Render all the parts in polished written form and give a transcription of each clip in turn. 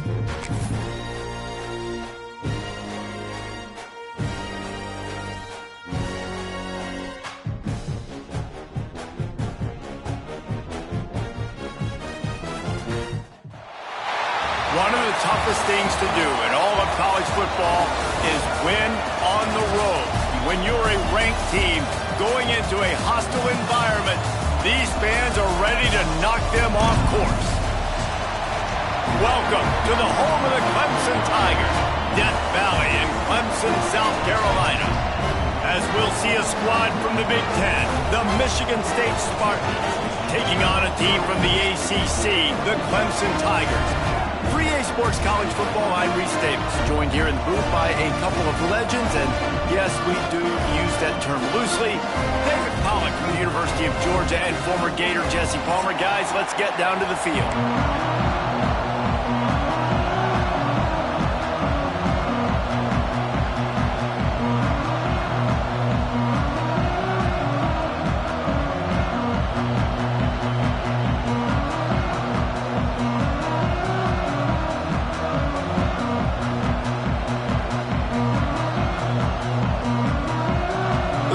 One of the toughest things to do in all of college football is win on the road. When you're a ranked team going into a hostile environment, these fans are ready to knock them off course. Welcome to the home of the Clemson Tigers, Death Valley in Clemson, South Carolina. As we'll see a squad from the Big Ten, the Michigan State Spartans, taking on a team from the ACC, the Clemson Tigers. 3A Sports College Football, I'm Reese Davis, joined here in the booth by a couple of legends, and yes, we do use that term loosely. David Pollack from the University of Georgia and former Gator Jesse Palmer. Guys, let's get down to the field.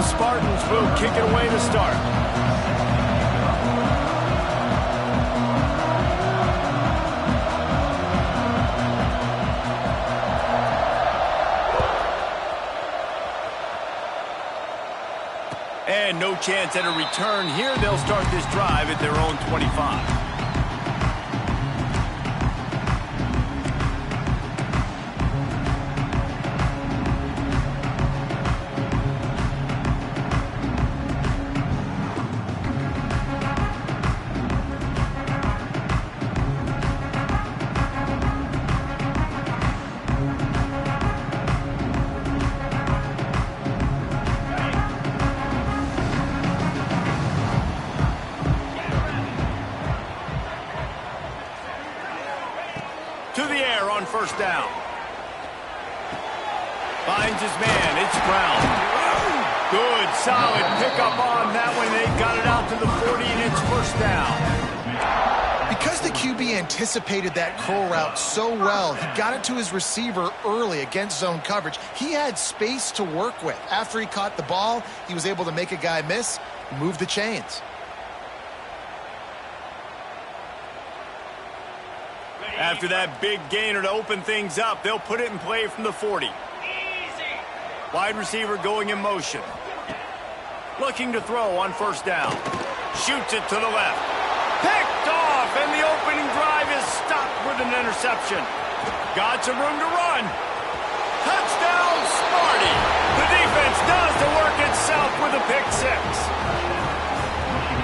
Spartans will kick it away to start. And no chance at a return here. They'll start this drive at their own 25. To the air on first down. Finds his man. It's Brown. Good, solid pickup on that one. They got it out to the 40, and it's first down. Because the QB anticipated that curl route so well, he got it to his receiver early against zone coverage. He had space to work with. After he caught the ball, he was able to make a guy miss, move the chains. After that big gainer to open things up, they'll put it in play from the 40. Wide receiver going in motion. Looking to throw on first down. Shoots it to the left. Picked off, and the opening drive is stopped with an interception. Got some room to run. Touchdown, Sparty. The defense does the work itself with a pick six.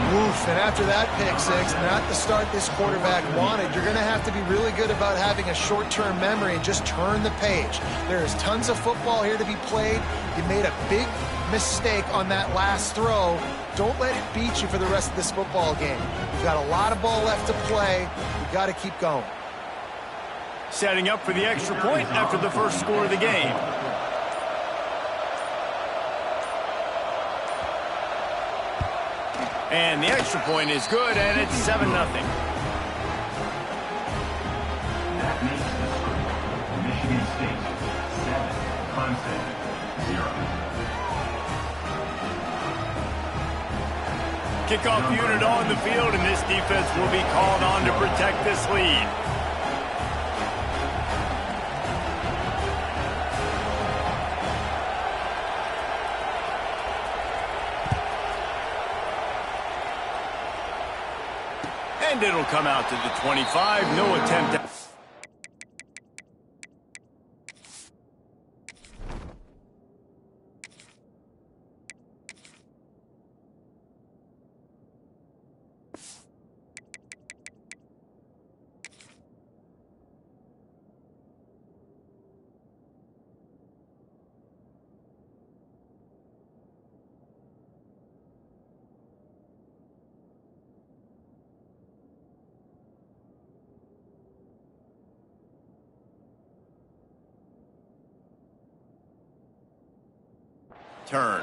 Oof, and after that pick six, not the start this quarterback wanted. You're going to have to be really good about having a short-term memory and just turn the page. There is tons of football here to be played. You made a big mistake on that last throw. Don't let it beat you for the rest of this football game. You've got a lot of ball left to play. You've got to keep going. Setting up for the extra point after the first score of the game. And the extra point is good, and it's 7-0. Michigan State 7, Clemson 0. Kickoff unit on the field, and this defense will be called on to protect this lead. And it'll come out to the 25. No attempt at... turn.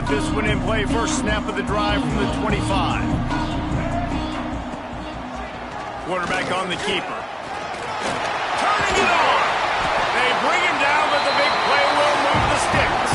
put this one in play. First snap of the drive from the 25. Quarterback on the keeper. Turning it on. They bring him down, but the big play will move the sticks.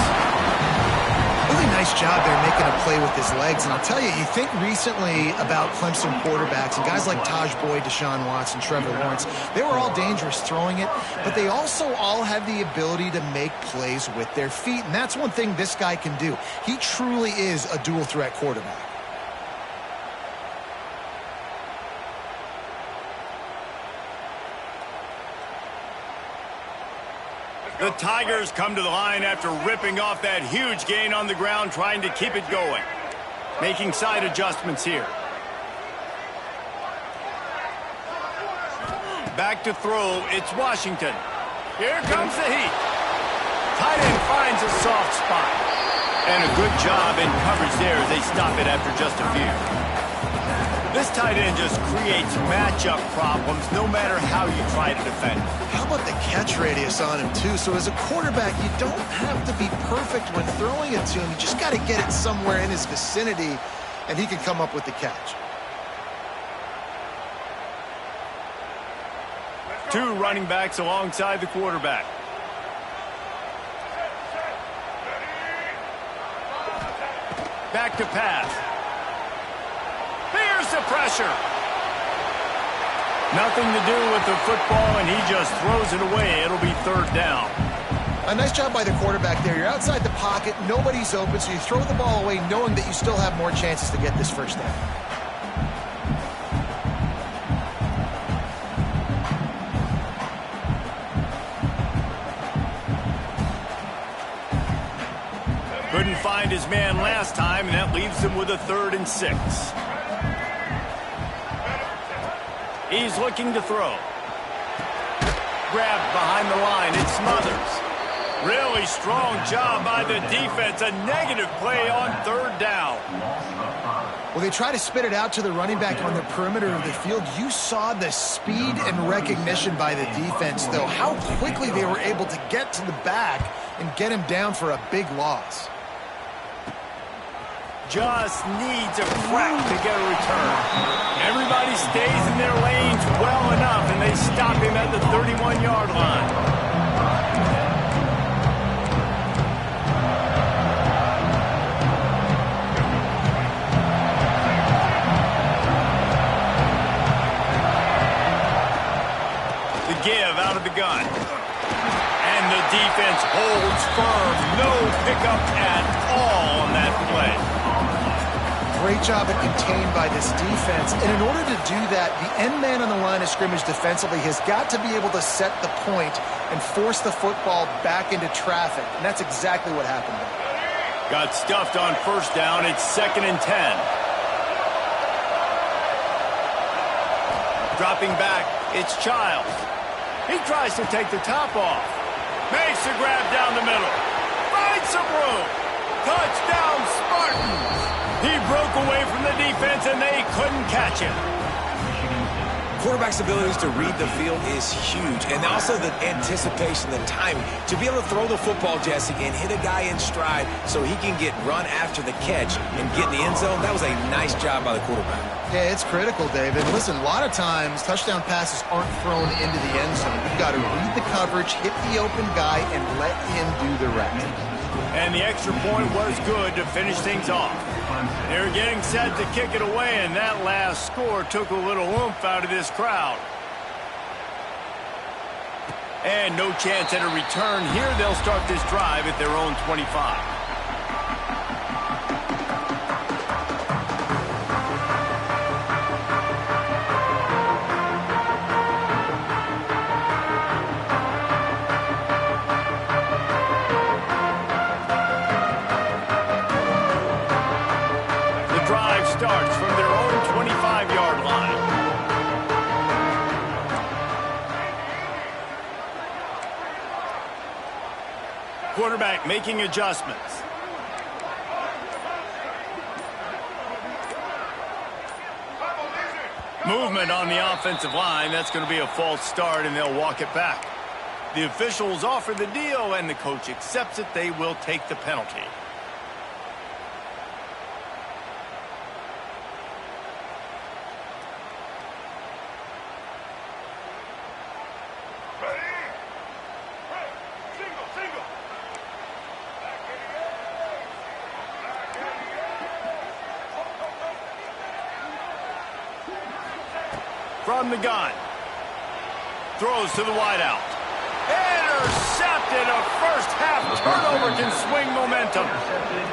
Really nice job there making a play with his legs. And I'll tell you, you think recently about Clemson quarterbacks and guys like Taj Boyd, Deshaun Watson, Trevor Lawrence. They were all dangerous throwing it, but they also all have the ability to make plays with their feet. And that's one thing this guy can do. He truly is a dual threat quarterback. The Tigers come to the line after ripping off that huge gain on the ground, trying to keep it going. Making side adjustments here. Back to throw, it's Washington. Here comes the heat. Tight end finds a soft spot. And a good job in coverage there as they stop it after just a few. This tight end just creates matchup problems no matter how you try to defend. How about the catch radius on him, too? So as a quarterback, you don't have to be perfect when throwing it to him. You just got to get it somewhere in his vicinity, and he can come up with the catch. Two running backs alongside the quarterback. Back to pass. Here's the pressure. Nothing to do with the football, and he just throws it away. It'll be third down. A nice job by the quarterback there. You're outside the pocket. Nobody's open, so you throw the ball away knowing that you still have more chances to get this first down. Couldn't find his man last time, and that leaves him with a 3rd and 6. He's looking to throw. Grabbed behind the line. It's Smothers. Really strong job by the defense. A negative play on 3rd down. Well, they try to spit it out to the running back on the perimeter of the field. You saw the speed and recognition by the defense, though. How quickly they were able to get to the back and get him down for a big loss. Just needs a crack to get a return. Everybody stays in their lanes well enough, and they stop him at the 31-yard line. The give out of the gun. And the defense holds firm. No pickup at all on that play. Great job at contained by this defense. And in order to do that, the end man on the line of scrimmage defensively has got to be able to set the point and force the football back into traffic. And that's exactly what happened there. Got stuffed on first down. It's 2nd and 10. Dropping back, it's Childs. He tries to take the top off. Makes the grab down the middle. Finds some room. Touchdown, Spartans. He broke away from the defense, and they couldn't catch him. Quarterback's abilities to read the field is huge, and also the anticipation, the timing. To be able to throw the football, Jesse, and hit a guy in stride so he can get run after the catch and get in the end zone, that was a nice job by the quarterback. Yeah, it's critical, David. Listen, a lot of times touchdown passes aren't thrown into the end zone. You've got to read the coverage, hit the open guy, and let him do the rest. And the extra point was good to finish things off. They were getting set to kick it away, and that last score took a little oomph out of this crowd. And no chance at a return here. They'll start this drive at their own 25. Starts from their own 25-yard line. Quarterback making adjustments. Movement on the offensive line. That's going to be a false start, and they'll walk it back. The officials offer the deal, and the coach accepts it. They will take the penalty. from the gun. Throws to the wideout. Intercepted. A first-half turnover can swing momentum.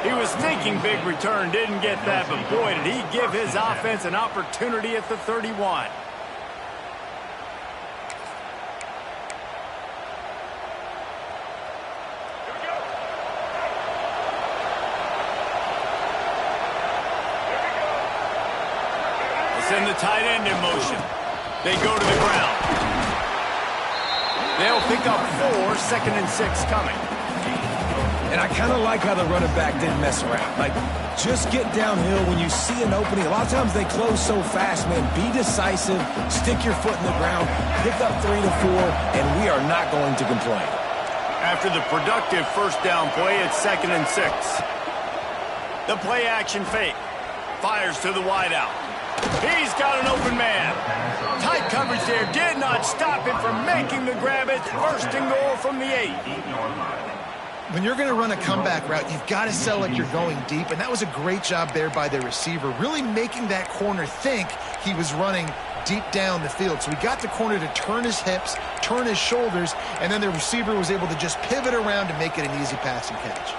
He was thinking big return, didn't get that, but boy, did he give his offense an opportunity at the 31. Send the tight end in motion. They go to the ground. They'll pick up 4, 2nd and 6 coming. And I kind of like how the running back didn't mess around. Like, just get downhill when you see an opening. A lot of times they close so fast, man. Be decisive, stick your foot in the ground, pick up 3 to 4, and we are not going to complain. After the productive first down play, it's 2nd and 6. The play action fake. Fires to the wideout. He's got an open man. Tight coverage there. Did not stop him from making the grab. It's 1st and goal from the 8. When you're going to run a comeback route, you've got to sell like you're going deep, and that was a great job there by the receiver, really making that corner think he was running deep down the field. So he got the corner to turn his hips, turn his shoulders, and then the receiver was able to just pivot around to make it an easy pass and catch.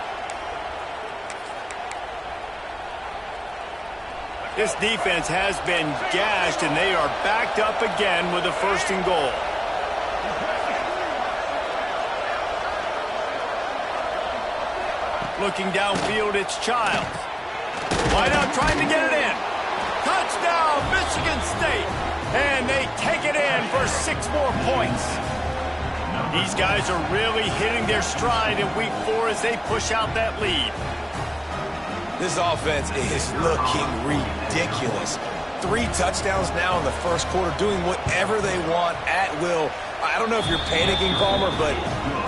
This defense has been gashed, and they are backed up again with a 1st and goal. Looking downfield, it's Childs. Wideout trying to get it in. Touchdown, Michigan State. And they take it in for 6 more points. These guys are really hitting their stride in week 4 as they push out that lead. This offense is looking ridiculous. 3 touchdowns now in the first quarter, doing whatever they want at will. I don't know if you're panicking, Palmer, but,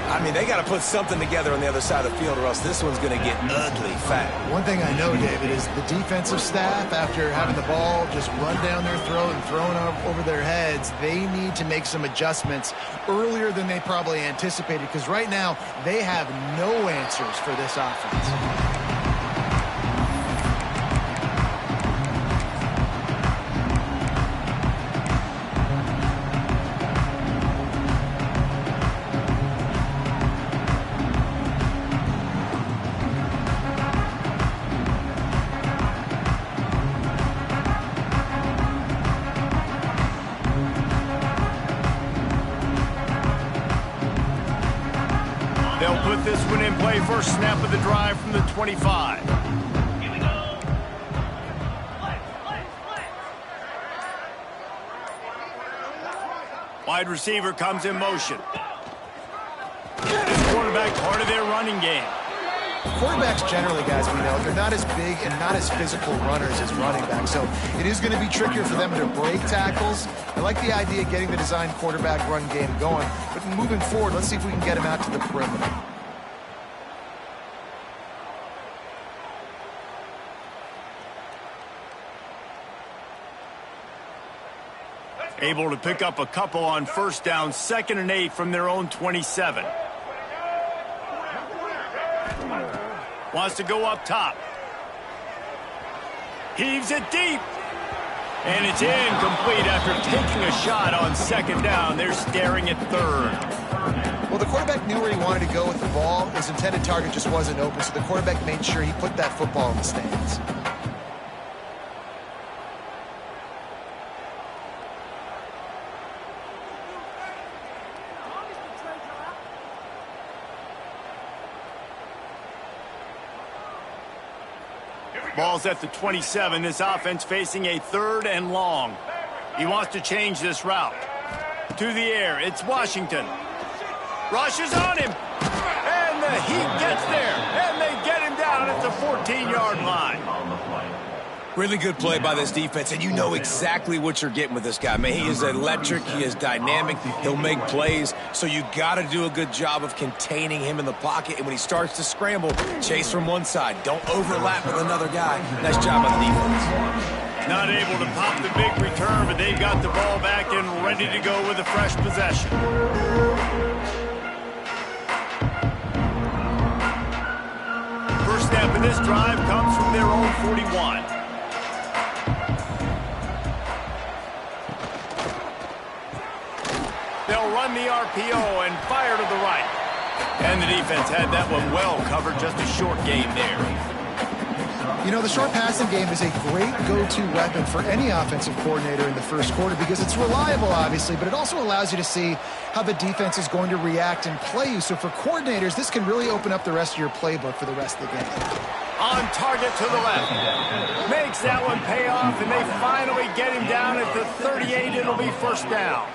I mean, they got to put something together on the other side of the field or else this one's going to get ugly fat. One thing I know, David, is the defensive staff, after having the ball just run down their throat and thrown over their heads, they need to make some adjustments earlier than they probably anticipated, because right now they have no answers for this offense. They'll put this one in play. First snap of the drive from the 25. Here we go. Wide receiver comes in motion. This quarterback, part of their running game. Quarterbacks generally, guys, we know, they're not as big and not as physical runners as running backs, so it is going to be trickier for them to break tackles. I like the idea of getting the design quarterback run game going, but moving forward, let's see if we can get him out to the perimeter. Able to pick up a couple on first down, 2nd and 8 from their own 27. Wants to go up top. Heaves it deep. And it's incomplete after taking a shot on 2nd down. They're staring at 3rd. Well, the quarterback knew where he wanted to go with the ball. His intended target just wasn't open, so the quarterback made sure he put that football in the stands. Ball's at the 27. This offense facing a 3rd and long. He wants to change this route. To the air, it's Washington. Rushes on him. And the heat gets there. And they get him down at the 14-yard line. Really good play by this defense, and you know exactly what you're getting with this guy. Man, he is electric. He is dynamic. He'll make plays, so you got to do a good job of containing him in the pocket. And when he starts to scramble, chase from one side. Don't overlap with another guy. Nice job by the defense. Not able to pop the big return, but they've got the ball back and ready to go with a fresh possession. First snap of this drive comes from their own 41. They'll run the RPO and fire to the right. And the defense had that one well covered, just a short gain there. You know, the short passing game is a great go-to weapon for any offensive coordinator in the first quarter because it's reliable, obviously, but it also allows you to see how the defense is going to react and play you. So for coordinators, this can really open up the rest of your playbook for the rest of the game. On target to the left. Makes that one pay off, and they finally get him down at the 38. It'll be first down.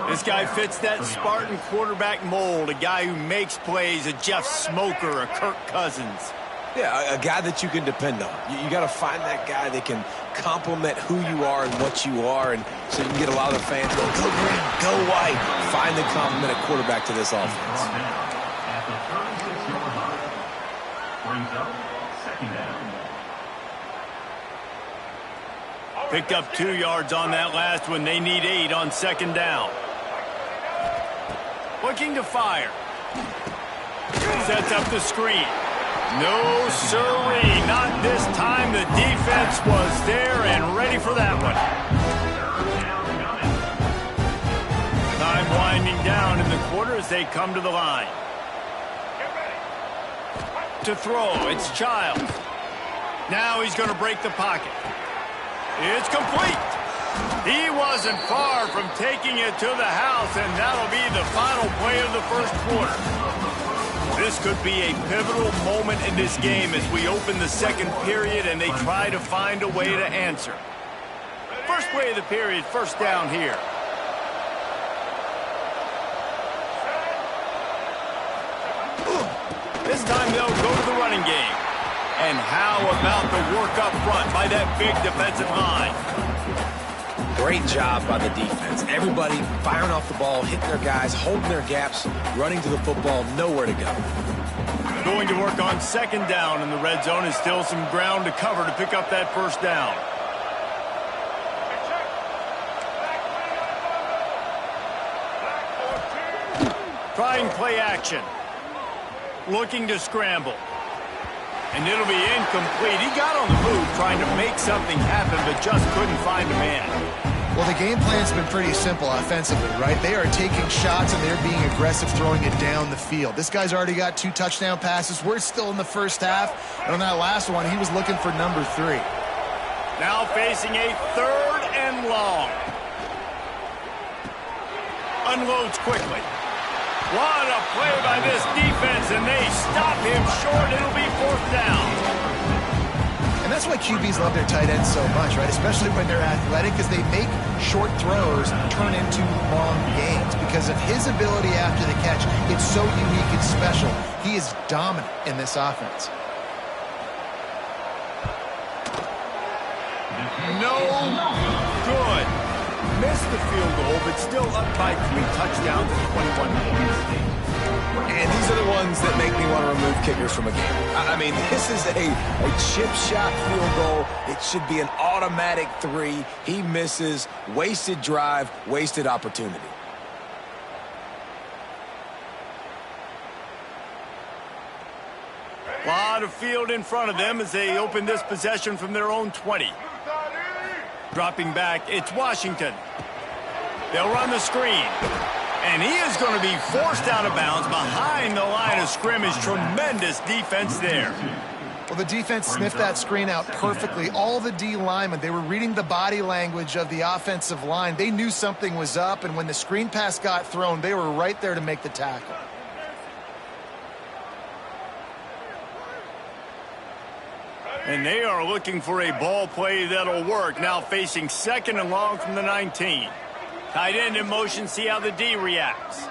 This guy fits that Spartan quarterback mold, a guy who makes plays, a Jeff Smoker, a Kirk Cousins. Yeah, a guy that you can depend on. You got to find that guy that can complement who you are and what you are, and so you can get a lot of the fans going, go green, go white. Find the complement at quarterback to this offense. At the 36-yard line. Brings up second down. Picked up 2 yards on that last one. They need 8 on second down. Looking to fire. Sets up the screen. No, sirree, not this time. The defense was there and ready for that one. Time winding down in the quarter as they come to the line. To throw, it's Childs. Now he's going to break the pocket. It's complete. He wasn't far from taking it to the house, and that'll be the final play of the first quarter. This could be a pivotal moment in this game as we open the second period and they try to find a way to answer. First play of the period, first down here. This time they'll go to the running game. And how about the work up front by that big defensive line? Great job by the defense. Everybody firing off the ball, hitting their guys, holding their gaps, running to the football, nowhere to go. Going to work on second down in the red zone is still some ground to cover to pick up that first down. Trying play action. Looking to scramble. And it'll be incomplete. He got on the move trying to make something happen, but just couldn't find a man. Well, the game plan's been pretty simple offensively, right? They are taking shots and they're being aggressive, throwing it down the field. This guy's already got 2 touchdown passes. We're still in the first half. And on that last one, he was looking for number 3. Now facing a 3rd and long. Unloads quickly. What a play by this defense, and they stop him short. It'll be fourth down. And that's why QBs love their tight ends so much, right? Especially when they're athletic, because they make short throws turn into long gains. Because of his ability after the catch, it's so unique and special. He is dominant in this offense. No good. Missed the field goal, but still up by 3 touchdowns and 21 points. And these are the ones that make me want to remove kickers from a game. I mean, this is a chip shot field goal. It should be an automatic 3. He misses. Wasted drive, wasted opportunity. A lot of field in front of them as they open this possession from their own 20. Dropping back, it's Washington. They'll run the screen. And he is going to be forced out of bounds behind the line of scrimmage. Tremendous defense there. Well, the defense sniffed that screen out perfectly. All the D linemen, they were reading the body language of the offensive line. They knew something was up, and when the screen pass got thrown, they were right there to make the tackle. And they are looking for a ball play that'll work. Now facing 2nd and long from the 19. Tight end in motion, see how the D reacts.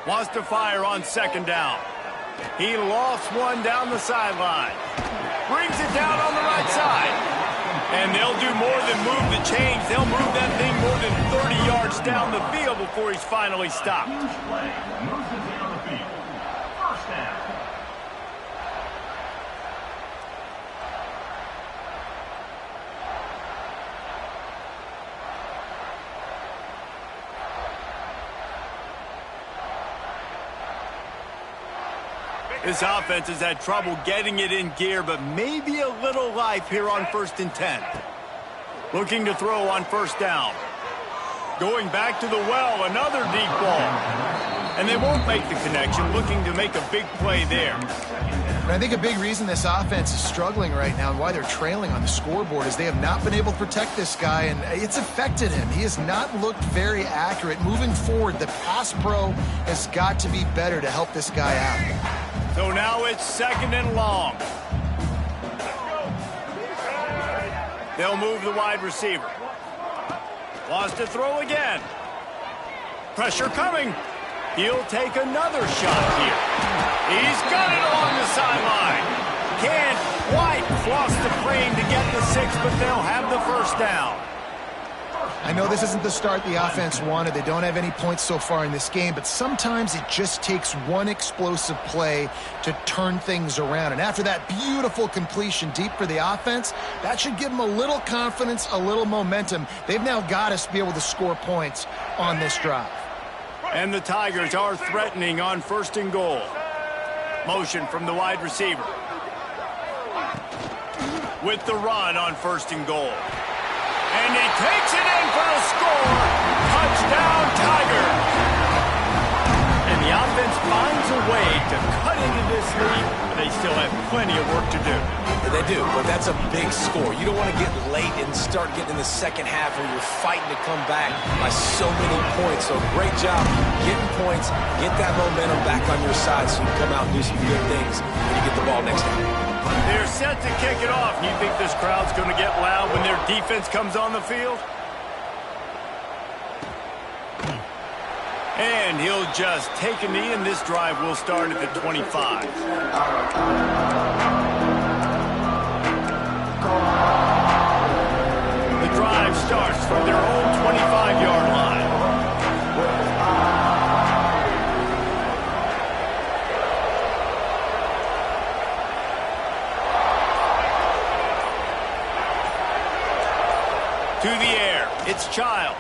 Wants to fire on 2nd down. He lost one down the sideline. Brings it down on the right side. And they'll do more than move the chains. They'll move that thing more than 30 yards down the field before he's finally stopped. Play moves it down the field. First down. This offense has had trouble getting it in gear, but maybe a little life here on 1st and 10. Looking to throw on 1st down. Going back to the well, another deep ball. And they won't make the connection, looking to make a big play there. And I think a big reason this offense is struggling right now and why they're trailing on the scoreboard is they have not been able to protect this guy, and it's affected him. He has not looked very accurate. Moving forward, the pass pro has got to be better to help this guy out. So now it's 2nd and long. They'll move the wide receiver. Wants to throw again. Pressure coming. He'll take another shot here. He's got it along the sideline. Can't quite cross the frame to get the 6, but they'll have the first down. I know this isn't the start the offense wanted. They don't have any points so far in this game, but sometimes it just takes one explosive play to turn things around. And after that beautiful completion deep for the offense, that should give them a little confidence, a little momentum. They've now got us to be able to score points on this drive. And the Tigers are threatening on 1st and goal. Motion from the wide receiver. With the run on 1st and goal. And he takes it in for the score. Touchdown, Tigers. And the offense finds a way to cut into this lead, but they still have plenty of work to do. They do, but that's a big score. You don't want to get late and start getting in the second half where you're fighting to come back by so many points. So great job getting points, get that momentum back on your side so you can come out and do some good things when you get the ball next time. They're set to kick it off. You think this crowd's going to get loud when their defense comes on the field? And he'll just take a knee, and this drive will start at the 25. The drive starts from their own 25-yard line. To the air, it's Childs.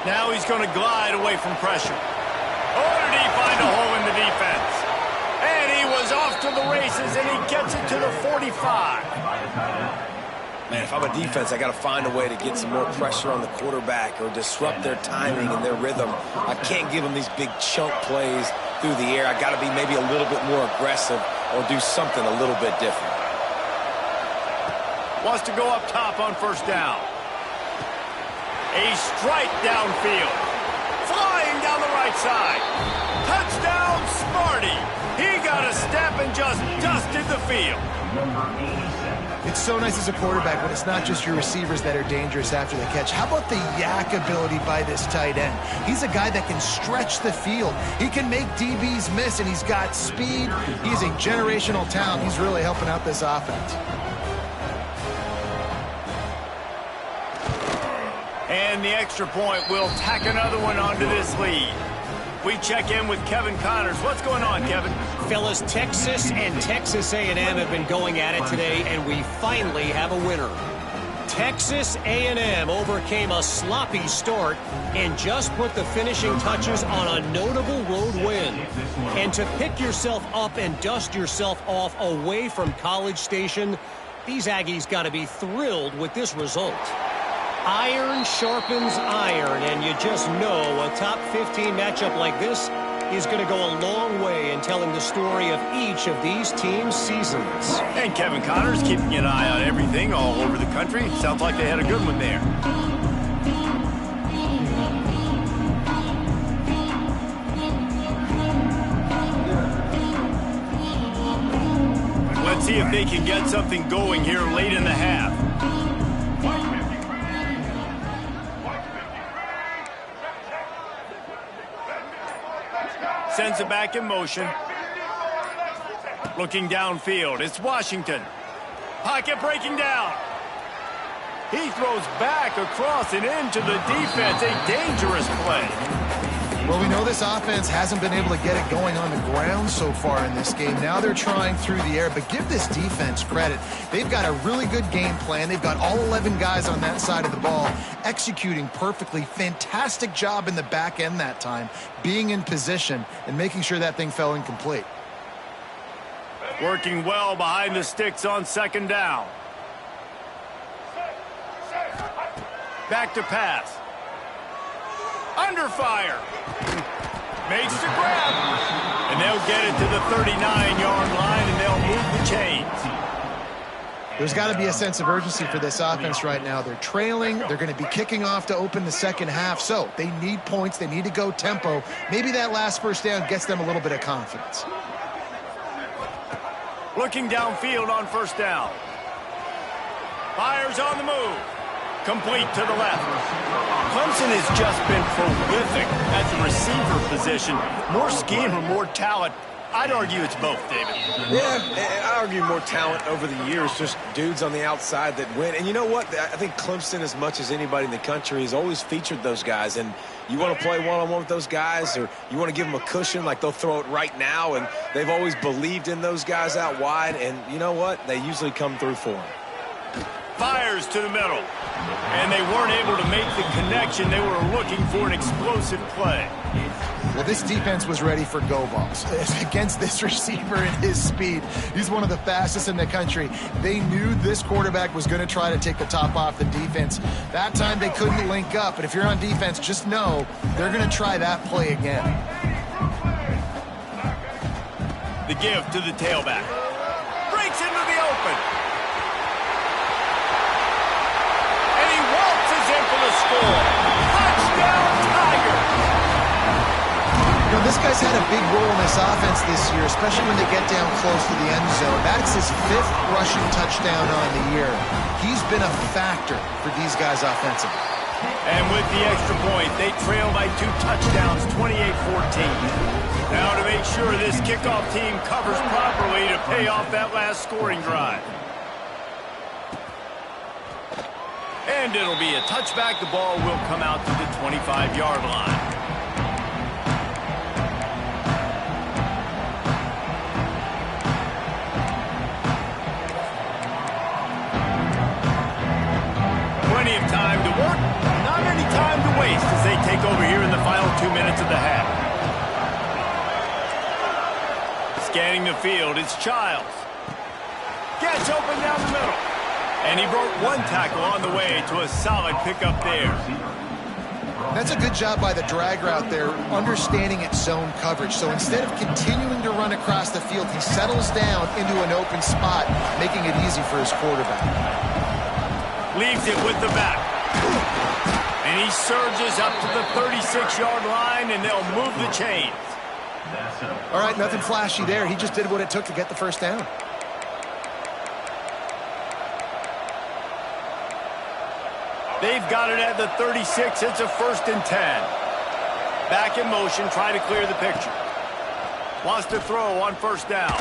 Now he's going to glide away from pressure. Oh, did he find a hole in the defense? And he was off to the races, and he gets it to the 45. Man, if I'm a defense, I got to find a way to get some more pressure on the quarterback or disrupt their timing and their rhythm. I can't give them these big chunk plays through the air. I got to be maybe a little bit more aggressive or do something a little bit different. Wants to go up top on 1st down. A strike downfield. Flying down the right side. Touchdown, Smarty. He got a step and just dusted the field. It's so nice as a quarterback when it's not just your receivers that are dangerous after the catch. How about the yak ability by this tight end? He's a guy that can stretch the field. He can make DBs miss, and he's got speed. He's a generational talent. He's really helping out this offense. And the extra point will tack another one onto this lead. We check in with Kevin Connors. What's going on, Kevin? Fellas, Texas and Texas A&M have been going at it today, and we finally have a winner. Texas A&M overcame a sloppy start and just put the finishing touches on a notable road win. And to pick yourself up and dust yourself off away from College Station, these Aggies got to be thrilled with this result. Iron sharpens iron, and you just know a top 15 matchup like this is going to go a long way in telling the story of each of these teams' seasons. And Kevin Connors keeping an eye on everything all over the country. Sounds like they had a good one there. Let's see if they can get something going here late in the half. Sends it back in motion. Looking downfield. It's Washington. Pocket breaking down. He throws back across and into the defense. A dangerous play. Well, we know this offense hasn't been able to get it going on the ground so far in this game. Now they're trying through the air, but give this defense credit. They've got a really good game plan. They've got all 11 guys on that side of the ball executing perfectly. Fantastic job in the back end that time, being in position and making sure that thing fell incomplete. Working well behind the sticks on 2nd down. Back to pass. Under fire. Makes the grab. And they'll get it to the 39-yard line, and they'll move the chains. There's got to be a sense of urgency for this offense right now. They're trailing. They're going to be kicking off to open the second half. So they need points. They need to go tempo. Maybe that last first down gets them a little bit of confidence. Looking downfield on first down. Fires on the move. Complete to the left. Clemson has just been prolific at the receiver position. More scheme or more talent. I'd argue it's both, David. Yeah, I argue more talent over the years, just dudes on the outside that win. And you know what? I think Clemson, as much as anybody in the country, has always featured those guys. And you want to play one-on-one with those guys, or you want to give them a cushion, like they'll throw it right now. And they've always believed in those guys out wide. And you know what? They usually come through for them. Fires to the middle. And they weren't able to make the connection. They were looking for an explosive play. Well, this defense was ready for go balls against this receiver and his speed. He's one of the fastest in the country. They knew this quarterback was going to try to take the top off the defense. That time they couldn't link up, but if you're on defense, just know they're going to try that play again. The give to the tailback. Breaks into the open. And he waltzes in for the score. Touchdown, Tigers! You know, this guy's had a big role in this offense this year, especially when they get down close to the end zone. That's his 5th rushing touchdown on the year. He's been a factor for these guys offensively. And with the extra point, they trail by 2 touchdowns, 28-14. Now to make sure this kickoff team covers properly to pay off that last scoring drive. And it'll be a touchback. The ball will come out to the 25-yard line. Plenty of time to work, not any time to waste as they take over here in the final 2 minutes of the half. Scanning the field, it's Childs. Gets open down the middle. And he broke 1 tackle on the way to a solid pickup there. That's a good job by the drag route there, understanding its zone coverage. So instead of continuing to run across the field, he settles down into an open spot, making it easy for his quarterback. Leaves it with the back. And he surges up to the 36-yard line, and they'll move the chains. All right, nothing flashy there. He just did what it took to get the first down. They've got it at the 36. It's a 1st and 10. Back in motion, try to clear the picture. Wants to throw on first down.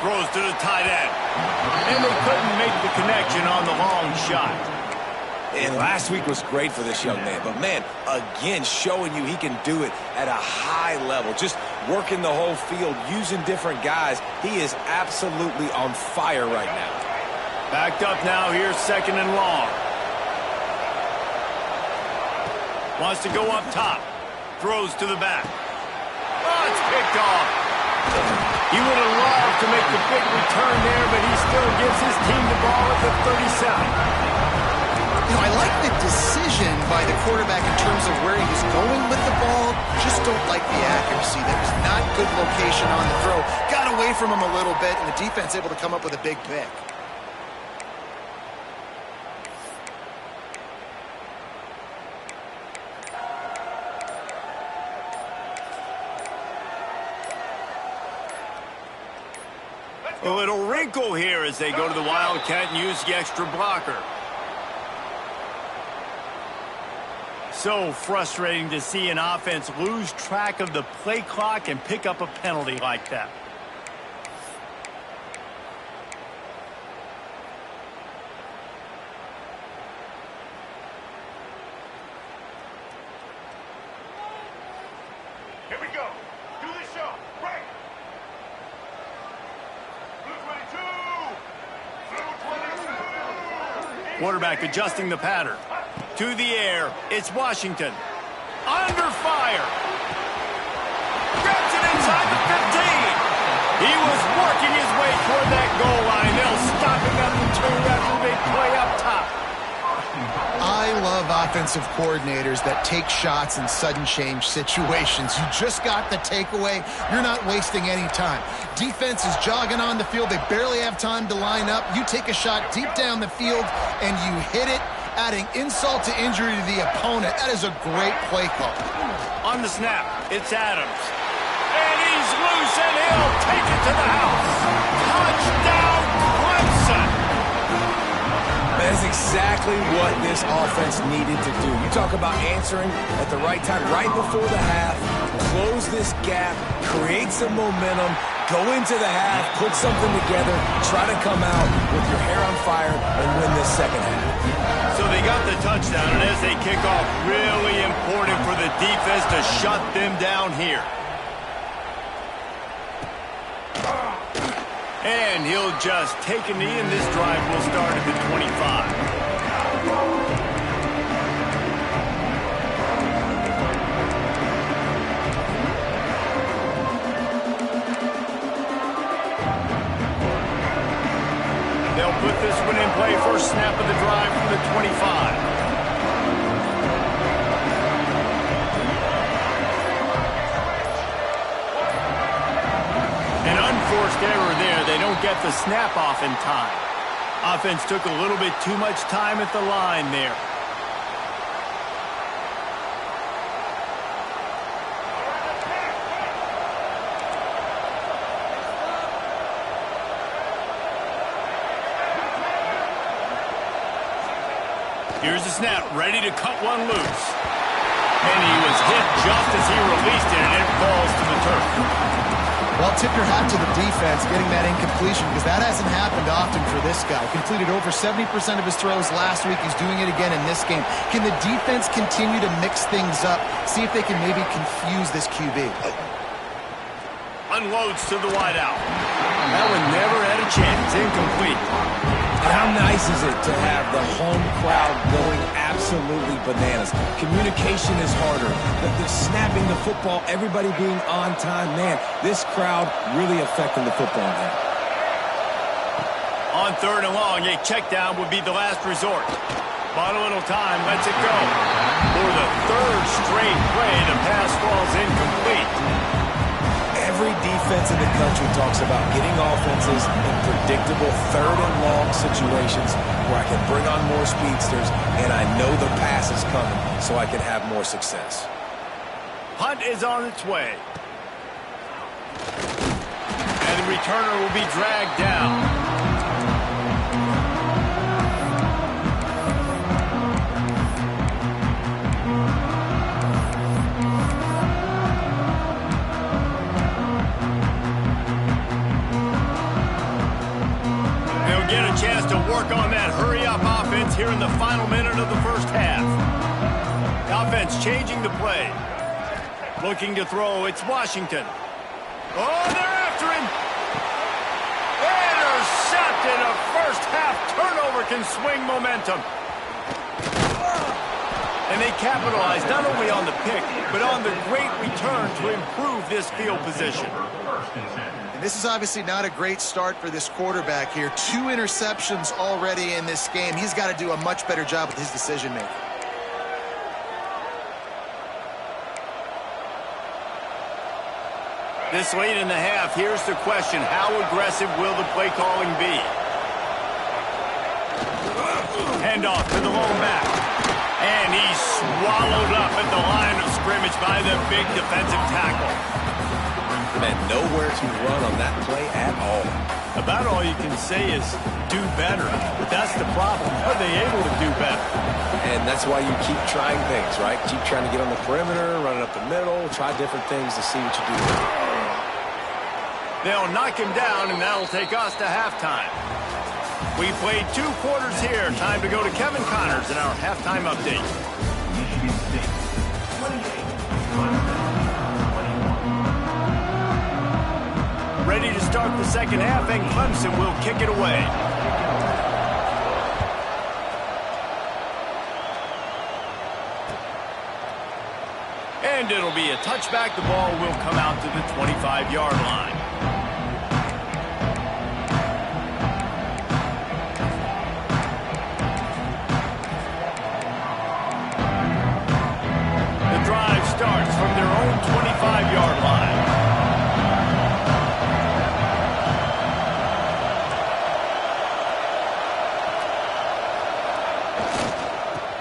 Throws to the tight end. And they couldn't make the connection on the long shot. And last week was great for this young man. But, man, again, showing you he can do it at a high level. Just working the whole field, using different guys. He is absolutely on fire right now. Backed up now here, 2nd and long. Wants to go up top. Throws to the back. Oh, it's picked off. He would have loved to make the big return there, but he still gives his team the ball at the 37. You know, I like the decision by the quarterback in terms of where he was going with the ball. Just don't like the accuracy. That was not good location on the throw. Got away from him a little bit, and the defense able to come up with a big pick. A little wrinkle here as they go to the Wildcat and use the extra blocker. So frustrating to see an offense lose track of the play clock and pick up a penalty like that. Here we go. Do the show. Right. Blue 22. Quarterback adjusting the pattern. To the air, it's Washington. Under fire. Grabs it inside the 15. He was working his way toward that goal line. They'll stop him at the 2 after a big play up top. I I love offensive coordinators that take shots in sudden change situations. You just got the takeaway. You're not wasting any time. Defense is jogging on the field. They barely have time to line up. You take a shot deep down the field, and you hit it, adding insult to injury to the opponent. That is a great play call. On the snap, it's Adams. And he's loose, and he'll take it to the house. Touchdown, Clemson! That's exactly what this offense needed to do. You talk about answering at the right time, right before the half, close this gap, create some momentum, go into the half, put something together, try to come out with your hair on fire and win this second half. So they got the touchdown, and as they kick off, really important for the defense to shut them down here. And he'll just take a knee, and this drive will start at the 25. They'll put this one in play. First snap of the drive from the 25. Forced error there. They don't get the snap off in time. Offense took a little bit too much time at the line there. Here's the snap, ready to cut one loose. And he was hit just as he released it, and it falls to the turf. Well, tip your hat to the defense getting that incompletion, because that hasn't happened often for this guy. Completed over 70% of his throws last week. He's doing it again in this game. Can the defense continue to mix things up? See if they can maybe confuse this QB. Unloads to the wideout. That one never had a chance. Incomplete. And how nice is it to have the home crowd going absolutely bananas? Communication is harder. The snapping the football, everybody being on time. Man, this crowd really affecting the football game. On third and long, a check down would be the last resort. Bought a little time, lets it go. For the third straight play, the pass falls incomplete. Every defense in the country talks about getting offenses in predictable third and long situations where I can bring on more speedsters and I know the pass is coming so I can have more success. Punt is on its way. And the returner will be dragged down. Chance to work on that hurry-up offense here in the final minute of the first half. The offense changing the play. Looking to throw, it's Washington. Oh, they're after him. Intercepted. A first-half turnover can swing momentum. And they capitalize not only on the pick, but on the great return to improve this field position. And this is obviously not a great start for this quarterback here. 2 interceptions already in this game. He's got to do a much better job with his decision-making. This late in the half, here's the question. How aggressive will the play calling be? Handoff to the lone back. And he's swallowed up at the line of scrimmage by the big defensive tackle. And nowhere to run on that play at all. About all you can say is do better. But that's the problem. Are they able to do better? And that's why you keep trying things, right? Keep trying to get on the perimeter, run it up the middle, try different things to see what you do. They'll knock him down, and that'll take us to halftime. We played 2 quarters here. Time to go to Kevin Connors in our halftime update. Michigan State, 28, Ready to start the second half, and Clemson will kick it away. And it'll be a touchback. The ball will come out to the 25-yard line. drive starts from their own 25-yard line.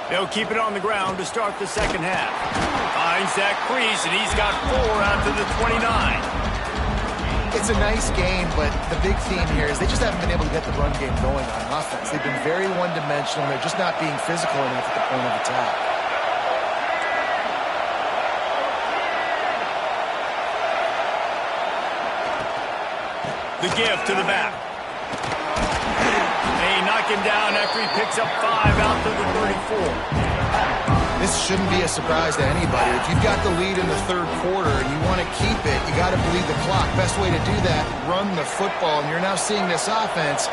They'll keep it on the ground to start the second half. Finds that crease, and he's got 4 out to the 29. It's a nice game, but the big theme here is they just haven't been able to get the run game going on offense. They've been very one-dimensional. They're just not being physical enough at the point of attack. The give to the back. They knock him down after he picks up 5 out to the 34. This shouldn't be a surprise to anybody. If you've got the lead in the third quarter and you want to keep it, you got to bleed the clock. Best way to do that, run the football. And you're now seeing this offense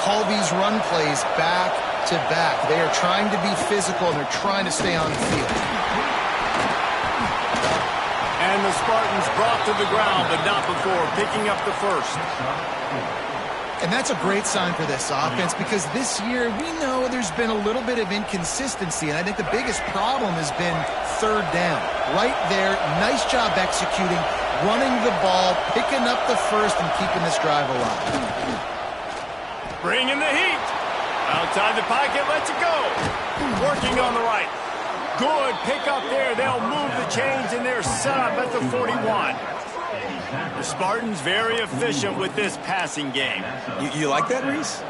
call these run plays back to back. They are trying to be physical, and they're trying to stay on the field. And the Spartans brought to the ground, but not before picking up the first. And that's a great sign for this offense, because this year we know there's been a little bit of inconsistency, and I think the biggest problem has been third down. Right there, nice job executing, running the ball, picking up the first, and keeping this drive alive. Bringing the heat. Outside the pocket, lets it go. Working on the right. Good pick up there. They'll move the chains, and they're set up at the 41. The Spartans very efficient with this passing game. You like that, Reese?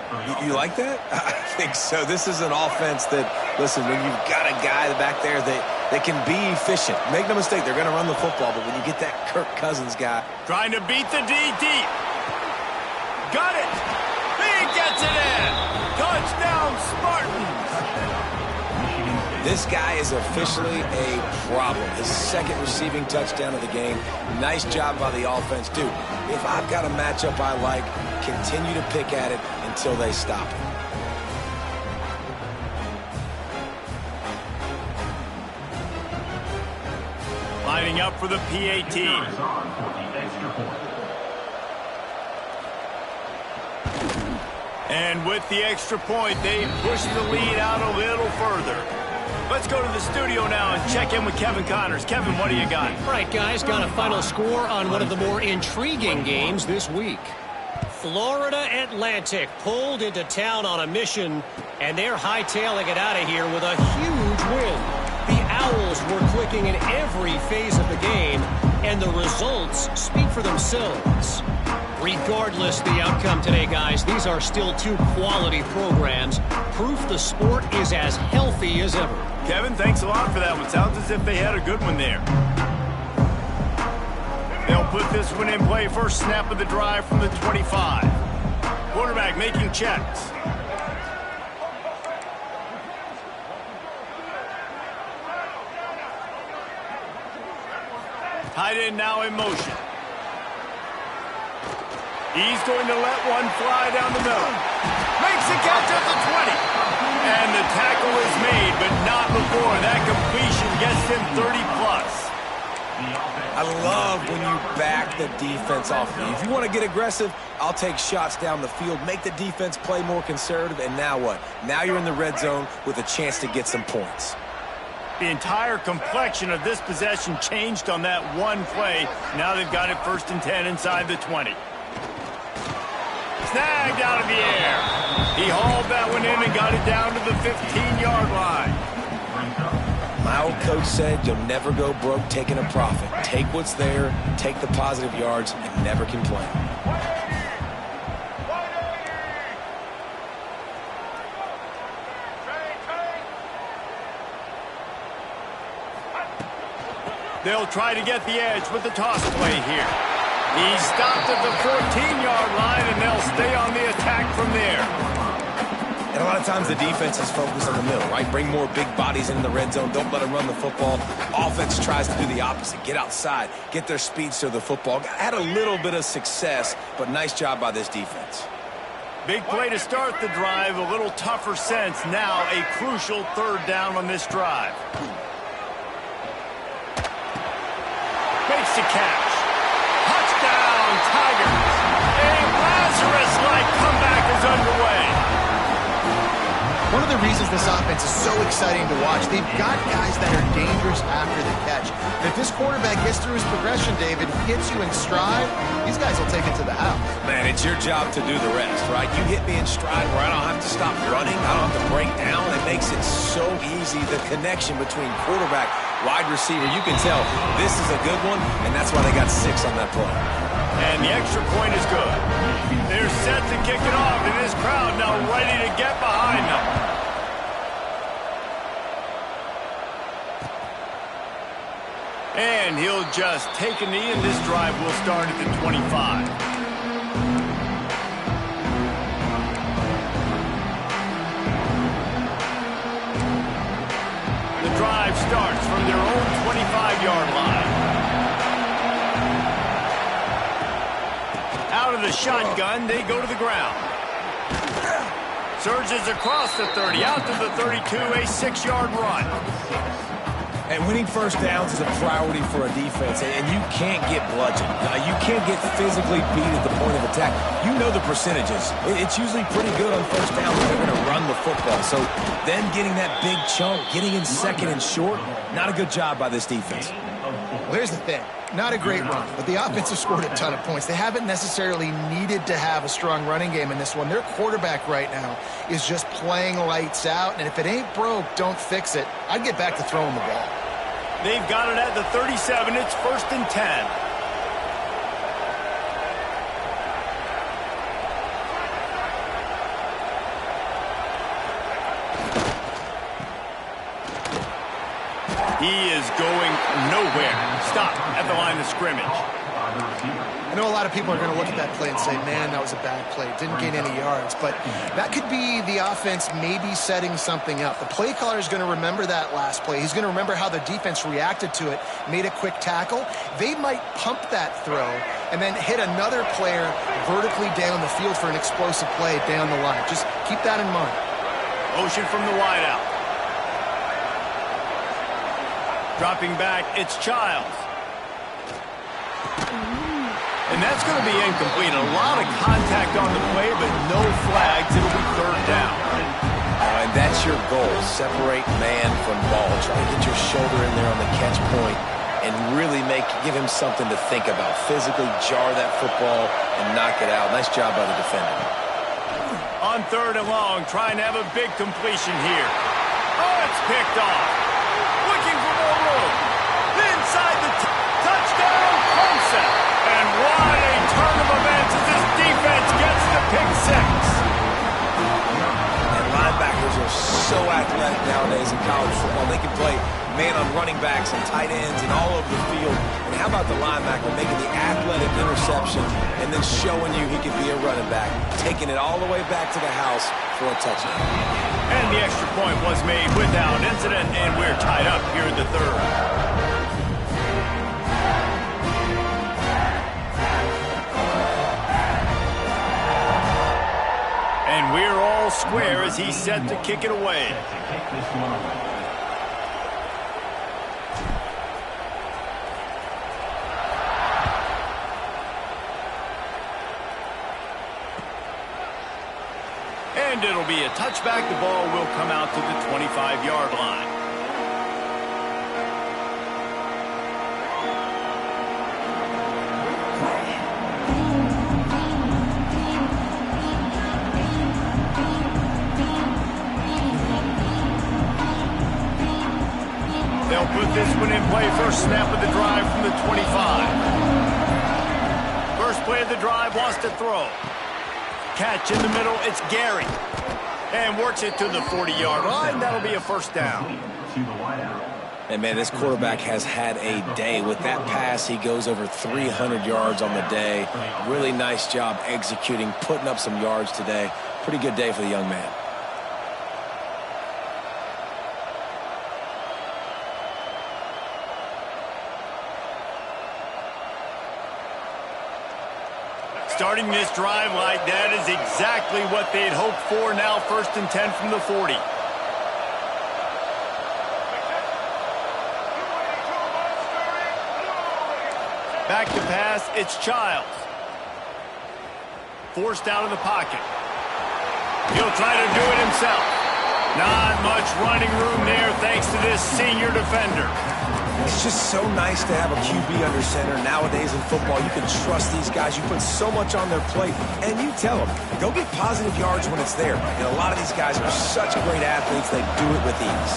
You like that? I think so. This is an offense that, listen, when you've got a guy back there that can be efficient, make no mistake, they're going to run the football, but when you get that Kirk Cousins guy. Trying to beat the D deep. Got it. He gets it in. Touchdown, Spartans. This guy is officially a problem. His second receiving touchdown of the game. Nice job by the offense. Dude, if I've got a matchup I like, continue to pick at it until they stop it. Lining up for the PAT. And with the extra point, they push the lead out a little further. Let's go to the studio now and check in with Kevin Connors. Kevin, what do you got? All right, guys, got a final score on one of the more intriguing games this week. Florida Atlantic pulled into town on a mission, and they're hightailing it out of here with a huge win. The Owls were clicking in every phase of the game, and the results speak for themselves. Regardless the outcome today, guys, these are still two quality programs. Proof the sport is as healthy as ever. Kevin, thanks a lot for that one. Sounds as if they had a good one there. They'll put this one in play. First snap of the drive from the 25. Quarterback making checks. Tight end now in motion. He's going to let one fly down the middle. Makes the catch at the 20. And the tackle is made, but not before that completion gets him 30-plus. I love when you back the defense off me. If you want to get aggressive, I'll take shots down the field, make the defense play more conservative, and now what? Now you're in the red zone with a chance to get some points. The entire complexion of this possession changed on that one play. Now they've got it 1st and 10 inside the 20. Snagged out of the air. He hauled that one in and got it down to the 15-yard line. My old coach said you'll never go broke taking a profit. Take what's there, take the positive yards, and never complain. They'll try to get the edge with the toss play here. He stopped at the 14-yard line, and they'll stay on the attack from there. And a lot of times the defense is focused on the middle, right? Bring more big bodies into the red zone. Don't let them run the football. Offense tries to do the opposite. Get outside. Get their speeds to the football. Had a little bit of success, but nice job by this defense. Big play to start the drive. A little tougher sense. Now a crucial 3rd down on this drive. Makes the catch. Touchdown, Tigers. A Lazarus-like comeback is underway. One of the reasons this offense is so exciting to watch, they've got guys that are dangerous after the catch. And if this quarterback gets through his progression, David, gets you in stride, these guys will take it to the house. Man, it's your job to do the rest, right? You hit me in stride where I don't have to stop running. I don't have to break down. It makes it so easy. The connection between quarterback, wide receiver, you can tell this is a good one, and that's why they got 6 on that play. And the extra point is good. They're set to kick it off, and this crowd now ready to get behind them. And he'll just take a knee, and this drive will start at the 25. The drive starts from their own 25-yard line. Out of the shotgun, they go to the ground. Surges across the 30, out to the 32, a 6-yard run. And winning first downs is a priority for a defense, and you can't get bludgeoned. You can't get physically beat at the point of attack. You know the percentages. It's usually pretty good on first down when they're going to run the football. So then getting that big chunk, getting in second and short, not a good job by this defense. Well, here's the thing. Not a great run, but the offense has scored a ton of points. They haven't necessarily needed to have a strong running game in this one. Their quarterback right now is just playing lights out, and if it ain't broke, don't fix it. I'd get back to throwing the ball. They've got it at the 37. It's 1st and 10. He is going nowhere. Stop at the line of scrimmage. I know a lot of people are going to look at that play and say, man, that was a bad play. Didn't gain any yards. But that could be the offense maybe setting something up. The play caller is going to remember that last play. He's going to remember how the defense reacted to it, made a quick tackle. They might pump that throw and then hit another player vertically down the field for an explosive play down the line. Just keep that in mind. Motion from the wideout. Dropping back, it's Childs. And that's going to be incomplete. A lot of contact on the play, but no flags. It'll be 3rd down. And that's your goal. Separate man from ball. Try to get your shoulder in there on the catch point and really give him something to think about. Physically jar that football and knock it out. Nice job by the defender. On 3rd and long, trying to have a big completion here. Oh, it's picked off. Looking for more room. Inside the touchdown, Clemson. And what a turn of events as this defense gets the pick 6. And linebackers are so athletic nowadays in college football. They can play man on running backs and tight ends and all over the field. And how about the linebacker making the athletic interception and then showing you he could be a running back, taking it all the way back to the house for a touchdown. And the extra point was made without incident, and we're tied up here in the 3rd. And we're all square as he's set to kick it away. And it'll be a touchback. The ball will come out to the 25-yard line. They'll put this one in play. First snap of the drive from the 25. First play of the drive, wants to throw. Catch in the middle, it's Gary. And works it to the 40-yard line. That'll be a 1st down. And, man, this quarterback has had a day. With that pass, he goes over 300 yards on the day. Really nice job executing, putting up some yards today. Pretty good day for the young man. Starting this drive like that is exactly what they'd hoped for. Now 1st and 10 from the 40. Back to pass, it's Childs. Forced out of the pocket. He'll try to do it himself. Not much running room there thanks to this senior defender. It's just so nice to have a QB under center. Nowadays in football, you can trust these guys. You put so much on their plate, and you tell them, go get positive yards when it's there. And a lot of these guys are such great athletes, they do it with ease.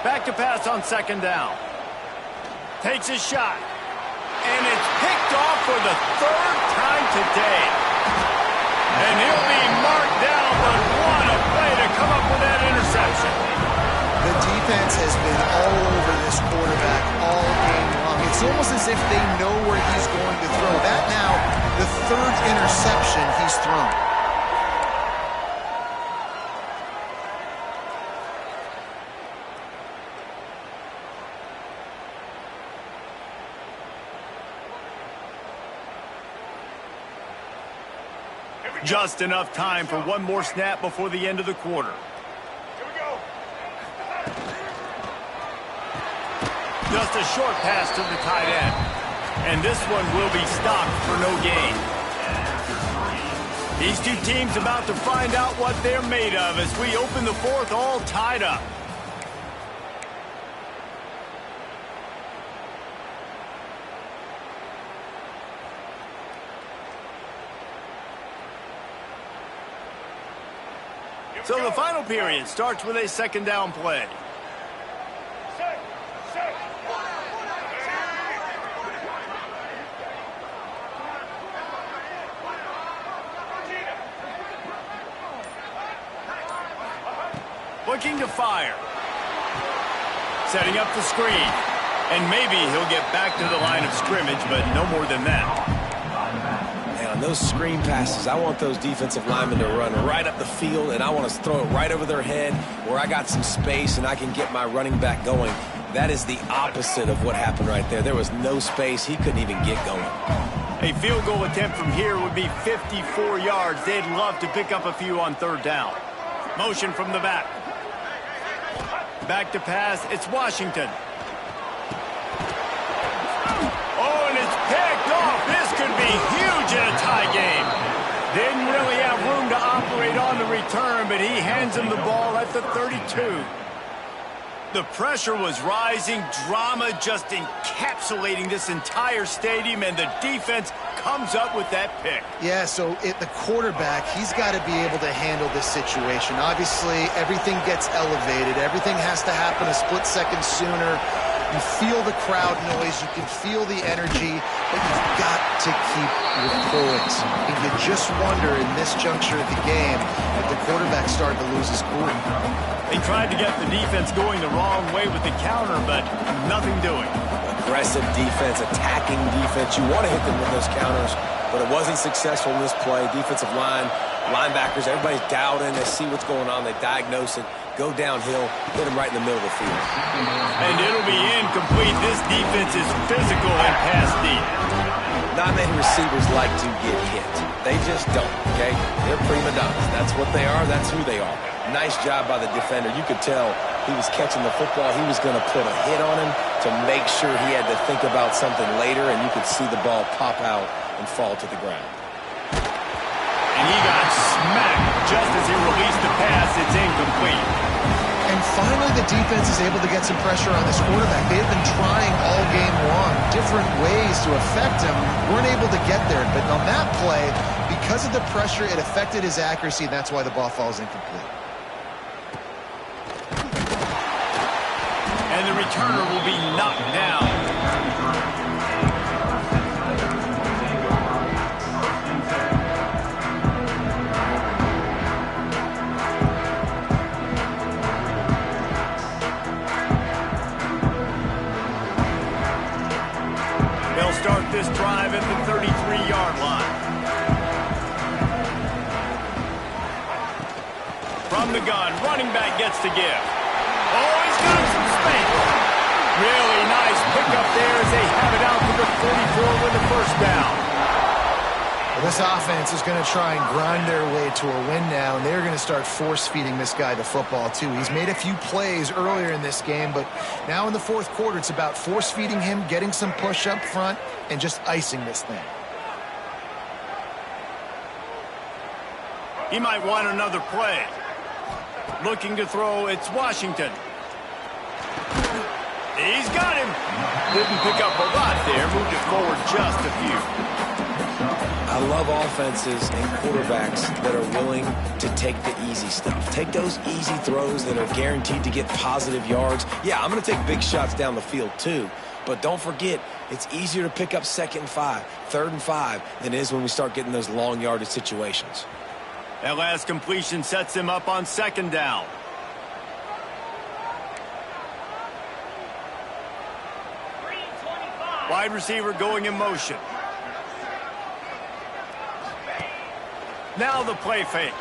Back to pass on second down. Takes a shot. And it's picked off for the third time today. And he'll be marked down, but what a play to come up with that interception. The defense has been all over this quarterback all game long. It's almost as if they know where he's going to throw. That now, the third interception he's thrown. Just enough time for one more snap before the end of the quarter. Just a short pass to the tight end. And this one will be stopped for no gain. These two teams about to find out what they're made of as we open the fourth all tied up. So the final period starts with a second down play. Looking to fire. Setting up the screen. And maybe he'll get back to the line of scrimmage, but no more than that. On those screen passes, I want those defensive linemen to run right up the field, and I want to throw it right over their head where I got some space and I can get my running back going. That is the opposite of what happened right there. There was no space. He couldn't even get going. A field goal attempt from here would be 54 yards. They'd love to pick up a few on third down. Motion from the back. Back to pass. It's Washington. Oh, and it's picked off. This could be huge in a tie game. Didn't really have room to operate on the return, but he hands him the ball at the 32. The pressure was rising, drama just encapsulating this entire stadium, and the defense comes up with that pick. Yeah, so the quarterback, he's got to be able to handle this situation. Obviously, everything gets elevated. Everything has to happen a split second sooner. You feel the crowd noise, you can feel the energy, but you've got to keep your poise. And you just wonder in this juncture of the game if the quarterback started to lose his cool. They tried to get the defense going the wrong way with the counter, but nothing doing. Aggressive defense, attacking defense. You want to hit them with those counters, but it wasn't successful in this play. Defensive line, linebackers, everybody's dialed in. They see what's going on. They diagnose it. Go downhill, hit him right in the middle of the field. And it'll be incomplete. This defense is physical and pass deep. Not many receivers like to get hit. They just don't, okay? They're prima donnas. That's what they are. That's who they are. Nice job by the defender. You could tell he was catching the football. He was going to put a hit on him to make sure he had to think about something later, and you could see the ball pop out and fall to the ground. And he got smacked just as he released the pass. It's incomplete. And finally, the defense is able to get some pressure on this quarterback. They have been trying all game long, different ways to affect him. Weren't able to get there, but on that play, because of the pressure, it affected his accuracy, and that's why the ball falls incomplete. And the returner will be knocked down. They'll start this drive at the 33-yard line. From the gun, running back gets to give. Oh, he's got some space. Really nice pickup there as they have it out to the 44 with the first down. Well, this offense is going to try and grind their way to a win now, and they're going to start force-feeding this guy the football, too. He's made a few plays earlier in this game, but now in the fourth quarter, it's about force-feeding him, getting some push up front, and just icing this thing. He might want another play. Looking to throw, it's Washington. He's got him. Didn't pick up a lot there. Moved it forward just a few. I love offenses and quarterbacks that are willing to take the easy stuff. Take those easy throws that are guaranteed to get positive yards. Yeah, I'm going to take big shots down the field too. But don't forget, it's easier to pick up 2nd and 5, 3rd and 5 than it is when we start getting those long yardage situations. That last completion sets him up on 2nd down. Wide receiver going in motion. Now the play fake.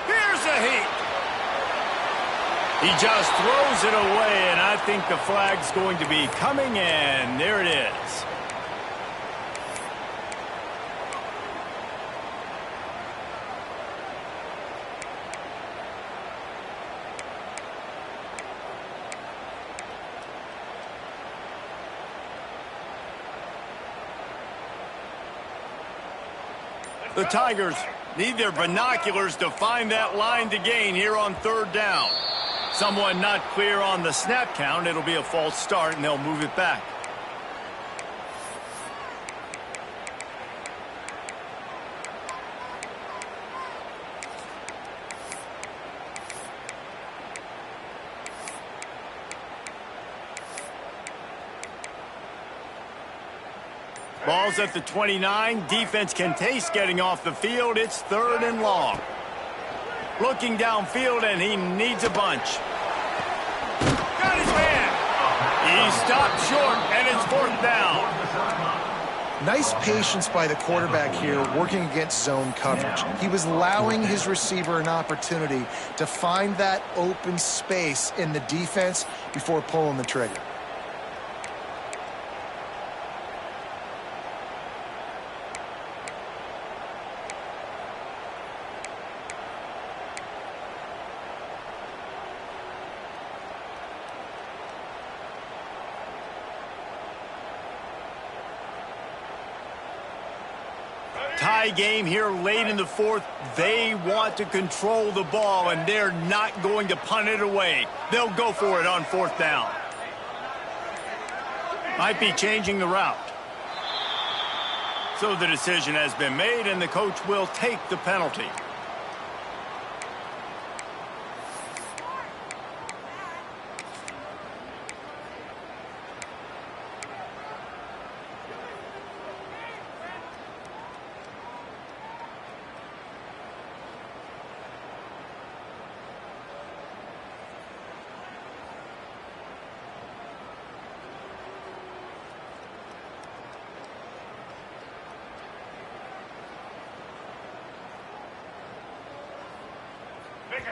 Here's a heat. He just throws it away, and I think the flag's going to be coming in. There it is. The Tigers need their binoculars to find that line to gain here on 3rd down. Someone not clear on the snap count. It'll be a false start, and they'll move it back. Ball's at the 29. Defense can taste getting off the field. It's 3rd and long. Looking downfield, and he needs a bunch. Got his man. He stopped short, and it's 4th down. Nice patience by the quarterback here working against zone coverage. He was allowing his receiver an opportunity to find that open space in the defense before pulling the trigger. Tie game here late in the 4th. They want to control the ball, and they're not going to punt it away. They'll go for it on 4th down. Might be changing the route. So the decision has been made, and the coach will take the penalty.